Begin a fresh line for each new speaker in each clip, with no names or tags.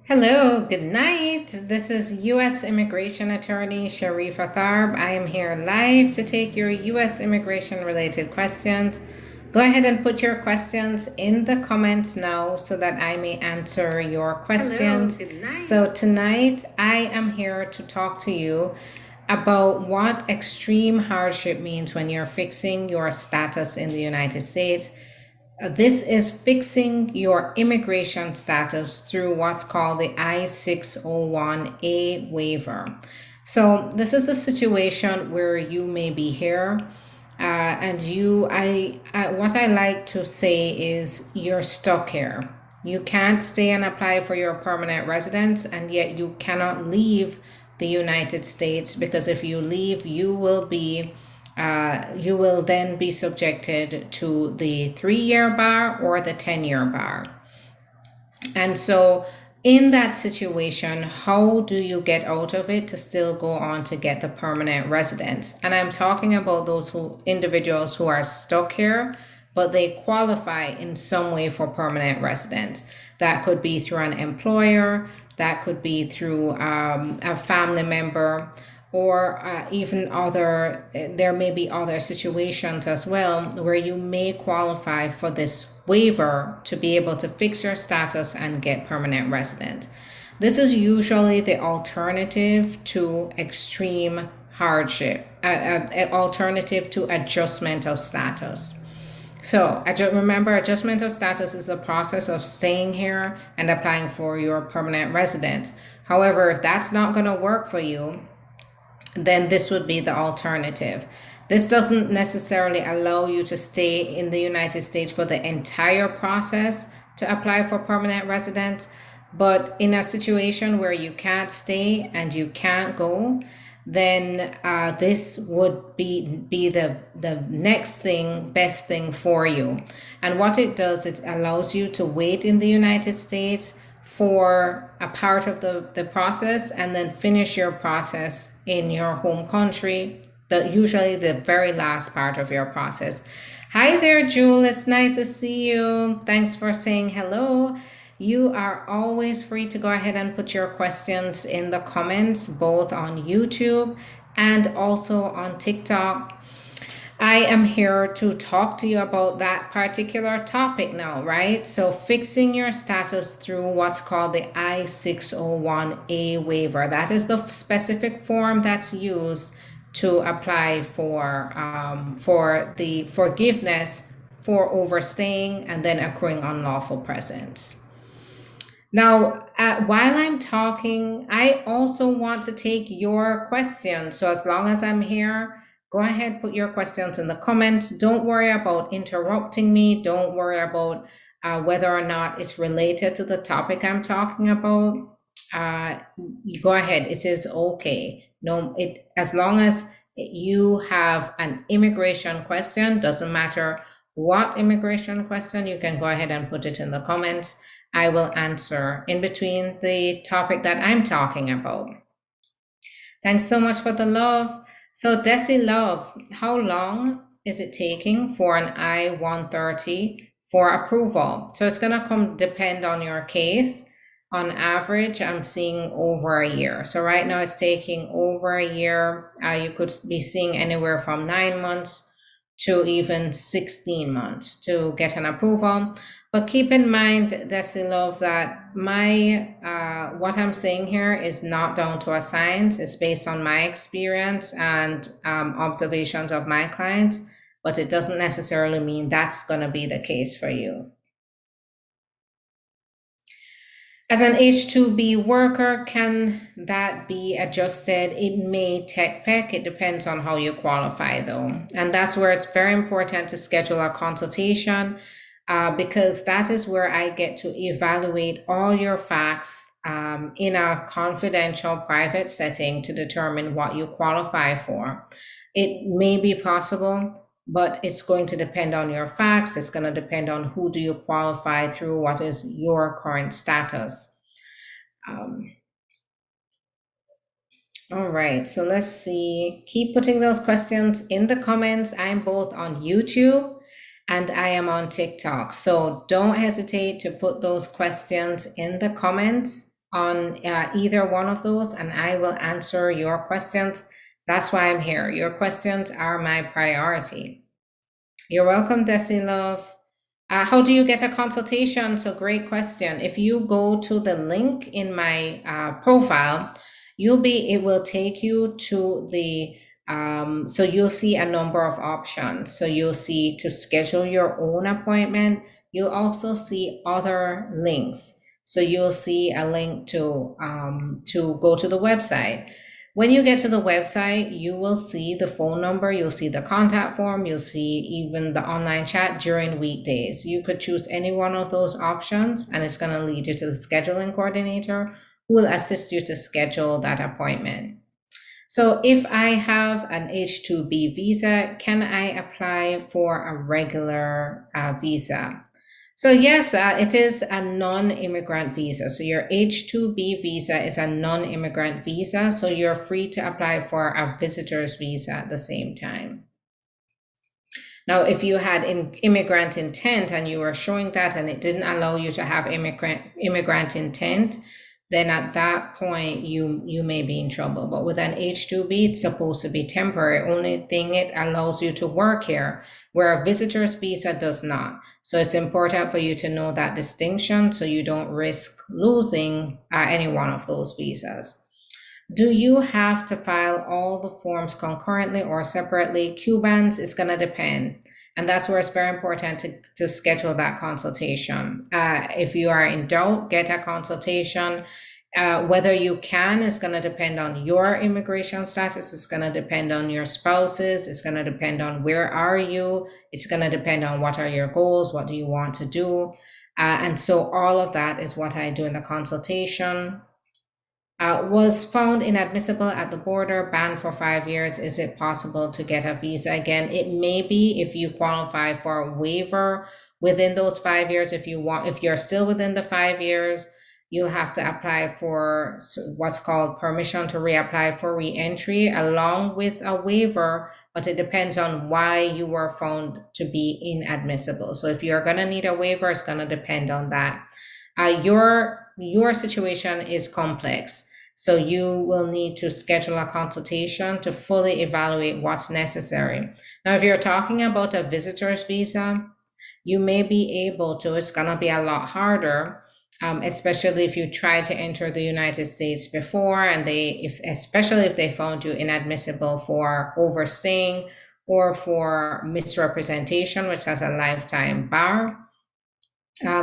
Hello, good night. This is U.S. Immigration Attorney Sharifa Tharpe. I am here live to take your U.S. immigration related questions. Go ahead and put your questions in the comments now so that I may answer your questions.
Hello, good night.
So tonight I am here to talk to you about what extreme hardship means when you're fixing your status in the United States. This is fixing your immigration status through what's called the I-601a Waiver. So this is the situation where you may be here, and what I like to say is you're stuck here. You can't stay and apply for your permanent residence, and yet you cannot leave the United States, because if you leave, you will then be subjected to the 3-year bar or the 10-year bar. And so in that situation, how do you get out of it to still go on to get the permanent residence? And I'm talking about those individuals who are stuck here, but they qualify in some way for permanent residence. That could be through an employer, that could be through a family member, or even there may be other situations as well where you may qualify for this waiver to be able to fix your status and get permanent resident. This is usually the alternative to extreme hardship, alternative to adjustment of status. So remember, adjustment of status is the process of staying here and applying for your permanent residence. However, if that's not going to work for you, then this would be the alternative. This doesn't necessarily allow you to stay in the United States for the entire process to apply for permanent residence, but in a situation where you can't stay and you can't go, then this would be the next best thing for you. And what it does, it allows you to wait in the United States for a part of the process and then finish your process in your home country, usually the very last part of your process. Hi there, Jewel. It's nice to see you. Thanks for saying hello. You are always free to go ahead and put your questions in the comments, both on YouTube and also on TikTok. I am here to talk to you about that particular topic now, right? So fixing your status through what's called the I-601a Waiver. That is the specific form that's used to apply for the forgiveness for overstaying and then accruing unlawful presence. Now, while I'm talking, I also want to take your questions. So as long as I'm here, go ahead, put your questions in the comments. Don't worry about interrupting me. Don't worry about whether or not it's related to the topic I'm talking about. Go ahead. It is okay. As long as you have an immigration question, doesn't matter what immigration question, you can go ahead and put it in the comments. I will answer in between the topic that I'm talking about. Thanks so much for the love. So Desi Love, how long is it taking for an I-130 for approval? So it's gonna depend on your case. On average, I'm seeing over a year. So right now it's taking over a year. You could be seeing anywhere from 9 months to even 16 months to get an approval. But keep in mind, Desi Love, that what I'm saying here is not down to a science. It's based on my experience and observations of my clients, but it doesn't necessarily mean that's going to be the case for you. As an H-2B worker, can that be adjusted? It may TechPEC. It depends on how you qualify, though. And that's where it's very important to schedule a consultation, because that is where I get to evaluate all your facts in a confidential, private setting to determine what you qualify for. It may be possible, but it's going to depend on your facts. It's going to depend on who do you qualify through, what is your current status. All right, so let's see. Keep putting those questions in the comments. I'm both on YouTube and I am on TikTok. So don't hesitate to put those questions in the comments on either one of those, and I will answer your questions. That's why I'm here. Your questions are my priority. You're welcome, Desi Love. How do you get a consultation? So great question. If you go to the link in my profile, it will take you to the, so you'll see a number of options. So you'll see to schedule your own appointment. You'll also see other links. So you'll see a link to go to the website. When you get to the website, you will see the phone number, you'll see the contact form, you'll see even the online chat during weekdays. You could choose any one of those options, and it's going to lead you to the scheduling coordinator who will assist you to schedule that appointment. So if I have an H-2B visa, can I apply for a regular visa? So yes, it is a non-immigrant visa. So your H-2B visa is a non-immigrant visa. So you're free to apply for a visitor's visa at the same time. Now, if you had immigrant intent and you were showing that and it didn't allow you to have immigrant intent, then at that point you may be in trouble. But with an H-2B, it's supposed to be temporary. Only thing it allows you to work here, where a visitor's visa does not. So it's important for you to know that distinction so you don't risk losing any one of those visas. Do you have to file all the forms concurrently or separately? Cubans, it's going to depend. And that's where it's very important to schedule that consultation. If you are in doubt, get a consultation. Whether you can is going to depend on your immigration status. It's going to depend on your spouses. It's going to depend on where are you. It's going to depend on what are your goals. What do you want to do? And so all of that is what I do in the consultation. Was found inadmissible at the border, banned for 5 years. Is it possible to get a visa again? It may be if you qualify for a waiver within those 5 years. If you're still within the 5 years, you'll have to apply for what's called permission to reapply for re-entry along with a waiver, but it depends on why you were found to be inadmissible. So if you're going to need a waiver, it's going to depend on that. Your situation is complex, so you will need to schedule a consultation to fully evaluate what's necessary. Now, if you're talking about a visitor's visa, you may be able to, it's going to be a lot harder, especially if you tried to enter the United States before and especially if they found you inadmissible for overstaying or for misrepresentation, which has a lifetime bar.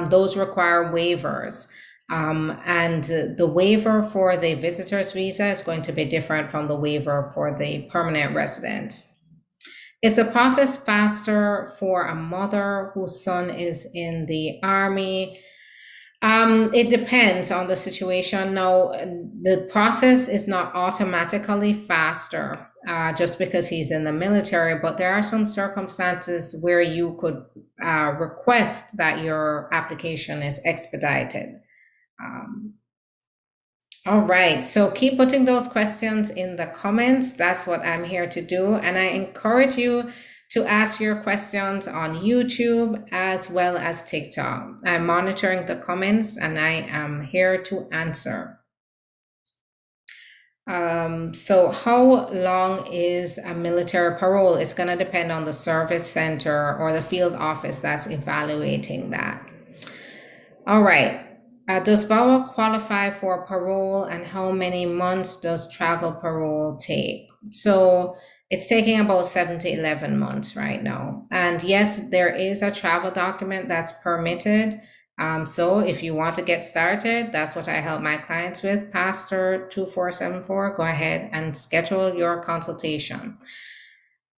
Those require waivers. And the waiver for the visitor's visa is going to be different from the waiver for the permanent residence. Is the process faster for a mother whose son is in the Army? It depends on the situation. Now, the process is not automatically faster just because he's in the military, but there are some circumstances where you could request that your application is expedited. All right, so keep putting those questions in the comments. That's what I'm here to do. And I encourage you to ask your questions on YouTube as well as TikTok. I'm monitoring the comments and I am here to answer. So how long is a military parole? It's going to depend on the service center or the field office that's evaluating that. All right. Does Vawa qualify for parole, and how many months does travel parole take? So it's taking about 7 to 11 months right now. And yes, there is a travel document that's permitted. So if you want to get started, that's what I help my clients with. Pastor 2474, go ahead and schedule your consultation.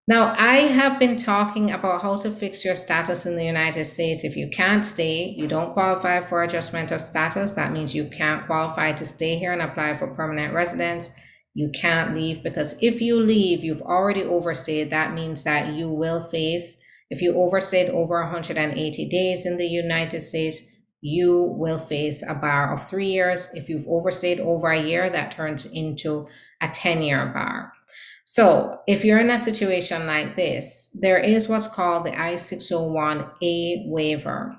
Now, I have been talking about how to fix your status in the United States. If you can't stay, you don't qualify for adjustment of status. That means you can't qualify to stay here and apply for permanent residence. You can't leave, because if you leave, you've already overstayed. That means that you will face, if you overstayed over 180 days in the United States, you will face a bar of 3 years. If you've overstayed over a year, that turns into a 10-year bar. So if you're in a situation like this, there is what's called the I-601a Waiver.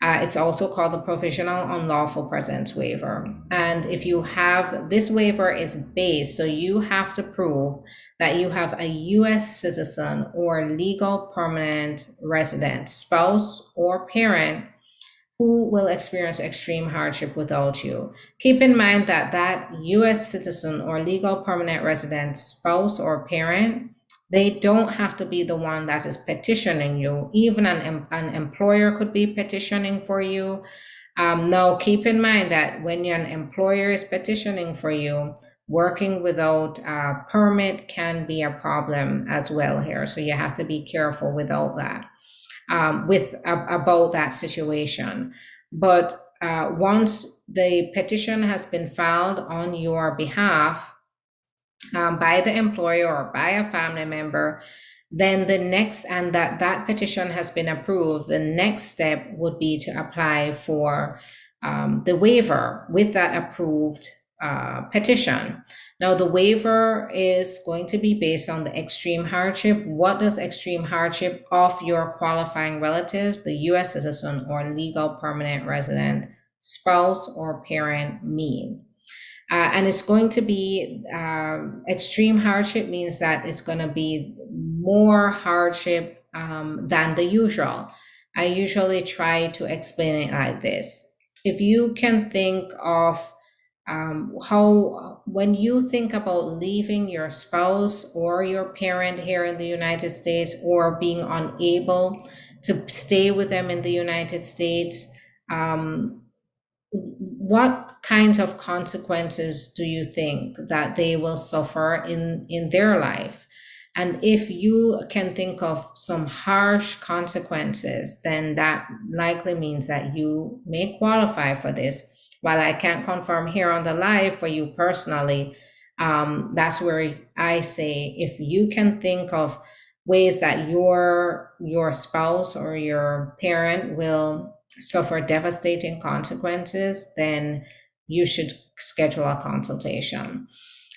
It's also called the Provisional Unlawful Presence Waiver. And if you have, this waiver is based, so you have to prove that you have a U.S. citizen or legal permanent resident, spouse or parent who will experience extreme hardship without you. Keep in mind that that U.S. citizen or legal permanent resident, spouse or parent, they don't have to be the one that is petitioning you. Even an employer could be petitioning for you. Now, keep in mind that when an employer is petitioning for you, working without a permit can be a problem as well here. So you have to be careful without that, about that situation. But once the petition has been filed on your behalf, by the employer or by a family member, then the next, and that petition has been approved, the next step would be to apply for the waiver with that approved petition. Now, the waiver is going to be based on the extreme hardship. What does extreme hardship of your qualifying relative, the U.S. citizen or legal permanent resident, spouse or parent mean? And it's going to be extreme hardship means that it's going to be more hardship than the usual. I usually try to explain it like this. If you can think of how, when you think about leaving your spouse or your parent here in the United States, or being unable to stay with them in the United States, what kinds of consequences do you think that they will suffer in their life? And if you can think of some harsh consequences, then that likely means that you may qualify for this. While I can't confirm here on the live for you personally, that's where I say, if you can think of ways that your spouse or your parent will suffer devastating consequences, then you should schedule a consultation.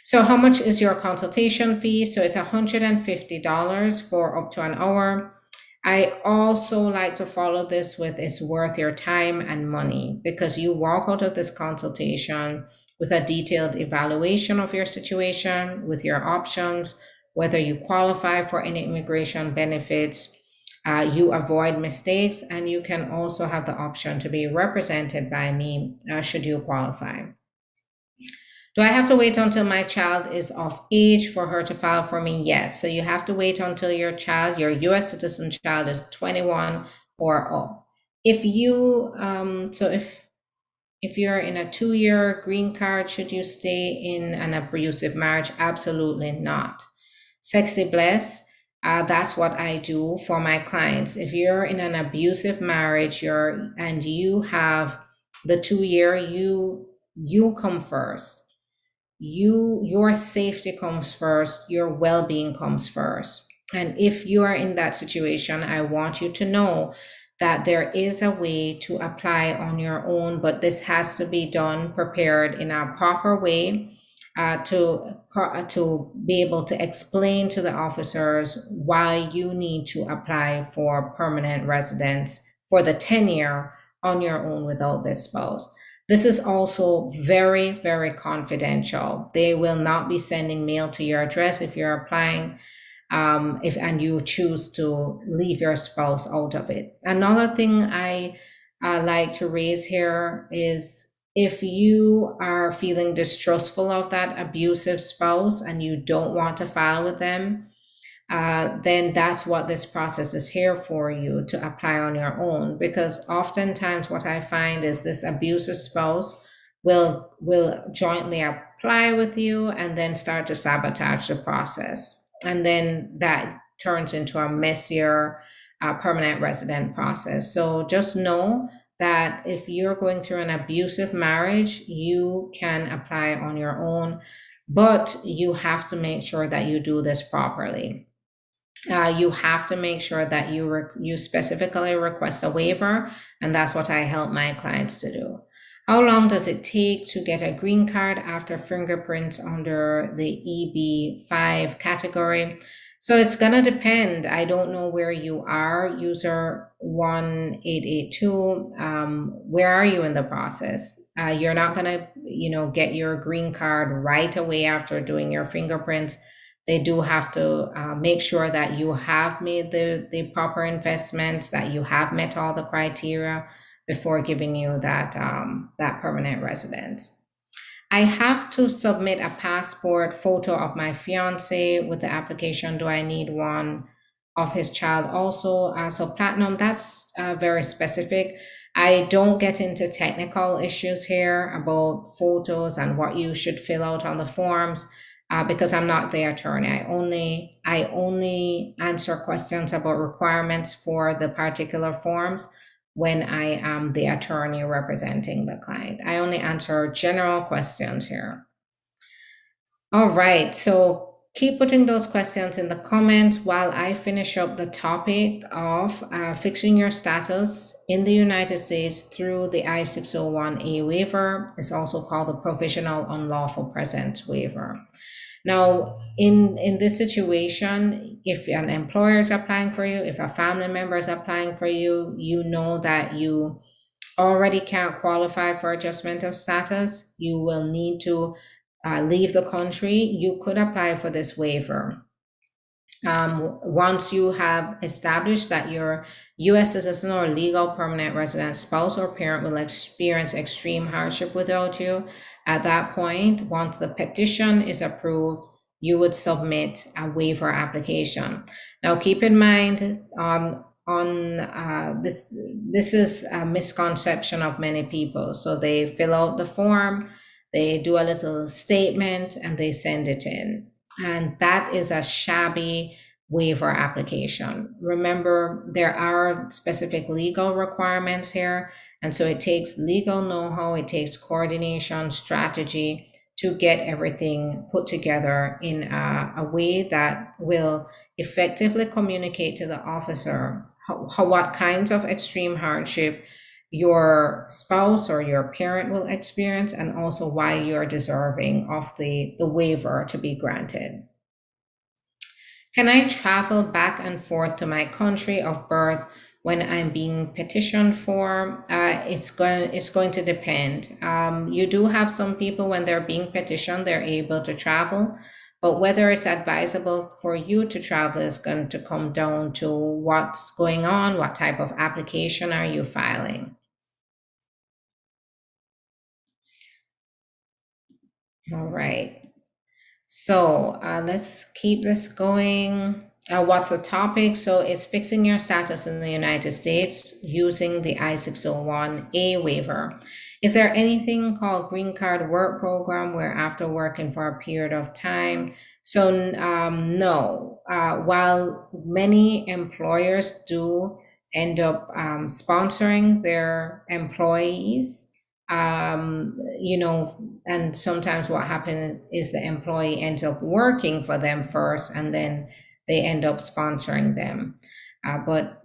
So how much is your consultation fee? So it's $150 for up to an hour. I also like to follow this with it's worth your time and money, because you walk out of this consultation with a detailed evaluation of your situation, with your options, whether you qualify for any immigration benefits, you avoid mistakes, and you can also have the option to be represented by me should you qualify. Do I have to wait until my child is of age for her to file for me? Yes. So you have to wait until your child, your U.S. citizen child, is 21 or up. If you, if you're in a 2-year green card, should you stay in an abusive marriage? Absolutely not. Sexy Bless, that's what I do for my clients. If you're in an abusive marriage, and you have the 2-year, you come first. Your safety comes first, your well-being comes first. And if you are in that situation, I want you to know that there is a way to apply on your own, but this has to be done, prepared in a proper way, to be able to explain to the officers why you need to apply for permanent residence for the 10-year on your own without this spouse. This is also very, very confidential. They will not be sending mail to your address if you're applying, and you choose to leave your spouse out of it. Another thing I like to raise here is, if you are feeling distrustful of that abusive spouse and you don't want to file with them, then that's what this process is here for you, to apply on your own. Because oftentimes what I find is this abusive spouse will jointly apply with you and then start to sabotage the process. And then that turns into a messier permanent resident process. So just know that if you're going through an abusive marriage, you can apply on your own, but you have to make sure that you do this properly. You have to make sure that you specifically request a waiver, and that's what I help my clients to do. How long does it take to get a green card after fingerprints under the EB5 category? So it's gonna depend. I don't know where you are, user 1882. Where are you in the process? You're not gonna, get your green card right away after doing your fingerprints. They do have to make sure that you have made the proper investments, that you have met all the criteria before giving you that permanent residence. I have to submit a passport photo of my fiance with the application. Do I need one of his child also? So platinum, that's very specific. I don't get into technical issues here about photos and what you should fill out on the forms because I'm not the attorney. I only answer questions about requirements for the particular forms when I am the attorney representing the client. I only answer general questions here. All right, so keep putting those questions in the comments while I finish up the topic of fixing your status in the United States through the I-601a waiver. It's also called the Provisional Unlawful Presence Waiver. Now, in this situation, if an employer is applying for you, if a family member is applying for you, you know that you already can't qualify for adjustment of status, you will need to leave the country. You could apply for this waiver. Once you have established that your U.S. citizen or legal permanent resident spouse or parent will experience extreme hardship without you, at that point, once the petition is approved, you would submit a waiver application. Now, keep in mind this is a misconception of many people. So they fill out the form, they do a little statement, and they send it in. And that is a shabby waiver application. Remember, there are specific legal requirements here. And so it takes legal know-how, it takes coordination, strategy to get everything put together in a way that will effectively communicate to the officer what kinds of extreme hardship your spouse or your parent will experience, and also why you're deserving of the waiver to be granted. Can I travel back and forth to my country of birth when I'm being petitioned for? It's going to depend. You do have some people, when they're being petitioned, they're able to travel, but whether it's advisable for you to travel is going to come down to what's going on, what type of application are you filing. All right. So let's keep this going. What's the topic? So it's fixing your status in the United States using the I-601a waiver. Is there anything called green card work program where after working for a period of time? So no. While many employers do end up sponsoring their employees, and sometimes what happens is the employee ends up working for them first, and then they end up sponsoring them. But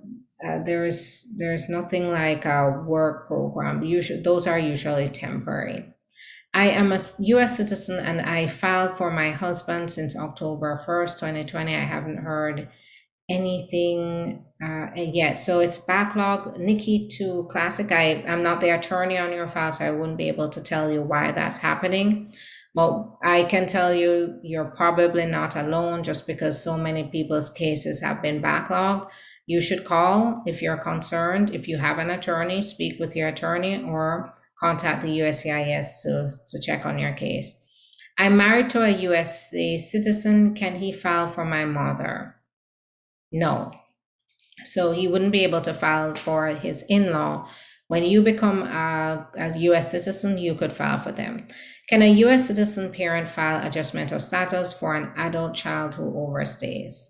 there's nothing like a work program. Those are usually temporary. I am a U.S. citizen and I filed for my husband since October 1st, 2020. I haven't heard anything yet. So it's backlog. Nikki to Classic. I'm not the attorney on your file, so I wouldn't be able to tell you why that's happening. But I can tell you, you're probably not alone just because so many people's cases have been backlogged. You should call if you're concerned. If you have an attorney, speak with your attorney or contact the USCIS to check on your case. I'm married to a US citizen. Can he file for my mother? No. So he wouldn't be able to file for his in-law. When you become a US citizen, you could file for them. Can a US citizen parent file adjustment of status for an adult child who overstays?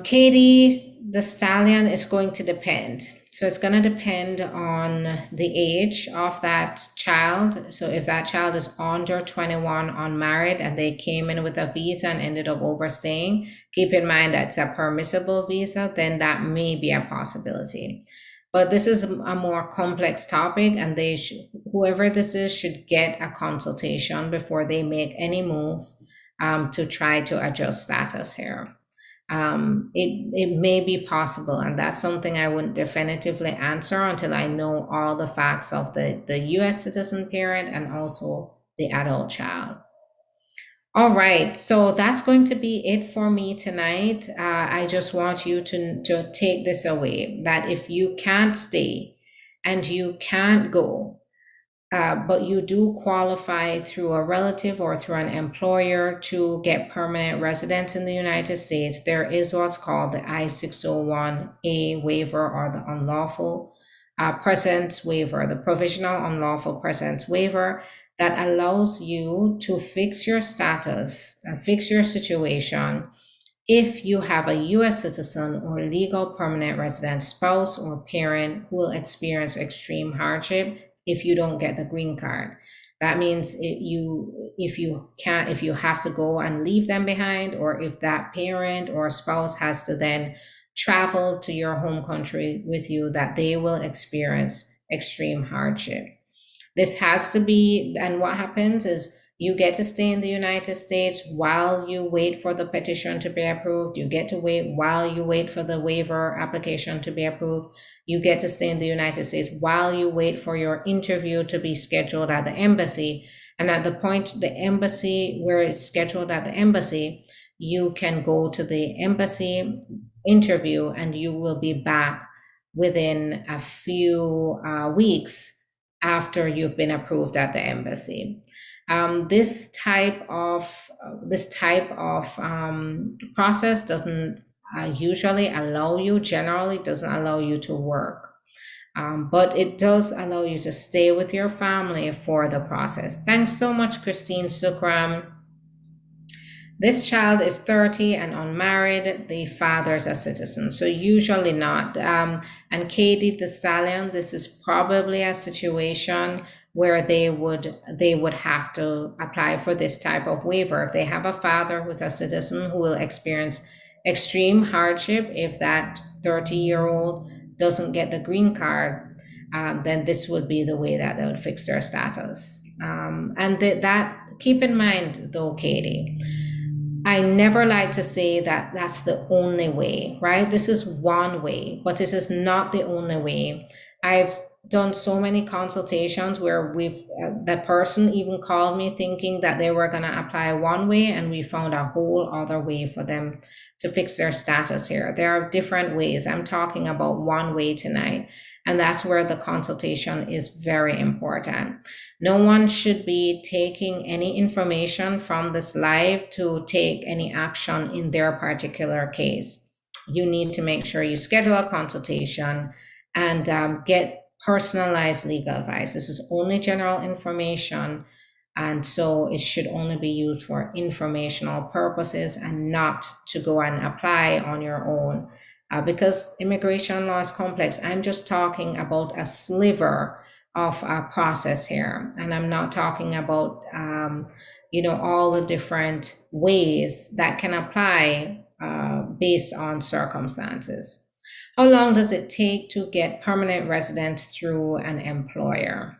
Katie, the stallion, is going to depend. So it's going to depend on the age of that child. So if that child is under 21, unmarried, and they came in with a visa and ended up overstaying, keep in mind that's a permissible visa, then that may be a possibility. But this is a more complex topic, and whoever this is should get a consultation before they make any moves. to try to adjust status here. It may be possible, and that's something I wouldn't definitively answer until I know all the facts of the US citizen parent and also the adult child. All right, so that's going to be it for me tonight. I just want you to take this away, that if you can't stay and you can't go, but you do qualify through a relative or through an employer to get permanent residence in the United States, there is what's called the I-601a Waiver, or the Unlawful Presence Waiver, the Provisional Unlawful Presence Waiver, that allows you to fix your status and fix your situation if you have a US citizen or legal permanent resident spouse or parent who will experience extreme hardship if you don't get the green card. That means if you have to go and leave them behind, or if that parent or spouse has to then travel to your home country with you, that they will experience extreme hardship. This has to be, and what happens is you get to stay in the United States while you wait for the petition to be approved. You get to wait while you wait for the waiver application to be approved. You get to stay in the United States while you wait for your interview to be scheduled at the embassy. And at the point the embassy, where it's scheduled at the embassy, you can go to the embassy interview and you will be back within a few weeks after you've been approved at the embassy. This type of process doesn't usually allow you, generally doesn't allow you to work, but it does allow you to stay with your family for the process. Thanks so much, Christine Sukram. This child is 30 and unmarried. The father's a citizen, so usually not. And Katie the Stallion, this is probably a situation where they would have to apply for this type of waiver. If they have a father who's a citizen who will experience extreme hardship if that 30-year-old doesn't get the green card, then this would be the way that they would fix their status. And that keep in mind though, Katie, I never like to say that that's the only way, right? This is one way, but this is not the only way. I've done so many consultations where the person even called me thinking that they were going to apply one way, and we found a whole other way for them to fix their status here. There are different ways. I'm talking about one way tonight, and that's where the consultation is very important. No one should be taking any information from this live to take any action in their particular case. You need to make sure you schedule a consultation and get personalized legal advice. This is only general information, and so it should only be used for informational purposes and not to go and apply on your own, because immigration law is complex. I'm just talking about a sliver of a process here, and I'm not talking about all the different ways that can apply based on circumstances. How long does it take to get permanent residence through an employer?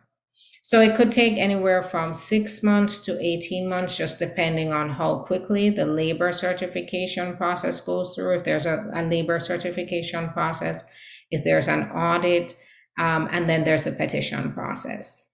So it could take anywhere from 6 months to 18 months, just depending on how quickly the labor certification process goes through. If there's a labor certification process, if there's an audit, and then there's a petition process.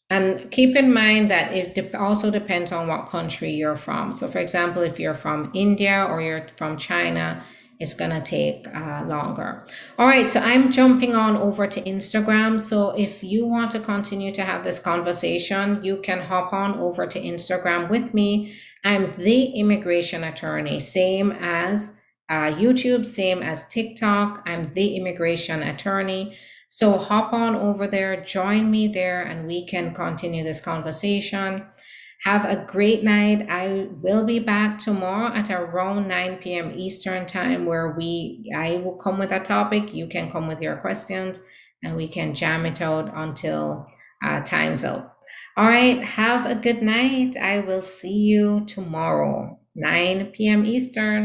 And keep in mind that it also depends on what country you're from. So for example, if you're from India or you're from China, it's going to take longer. All right, so I'm jumping on over to Instagram. So if you want to continue to have this conversation, you can hop on over to Instagram with me. I'm the Immigration Attorney, same as YouTube, same as TikTok. I'm the Immigration Attorney. So hop on over there, join me there, and we can continue this conversation. Have a great night. I will be back tomorrow at around 9 p.m. Eastern time, where I will come with a topic. You can come with your questions, and we can jam it out until time's up. All right, have a good night. I will see you tomorrow, 9 p.m. Eastern.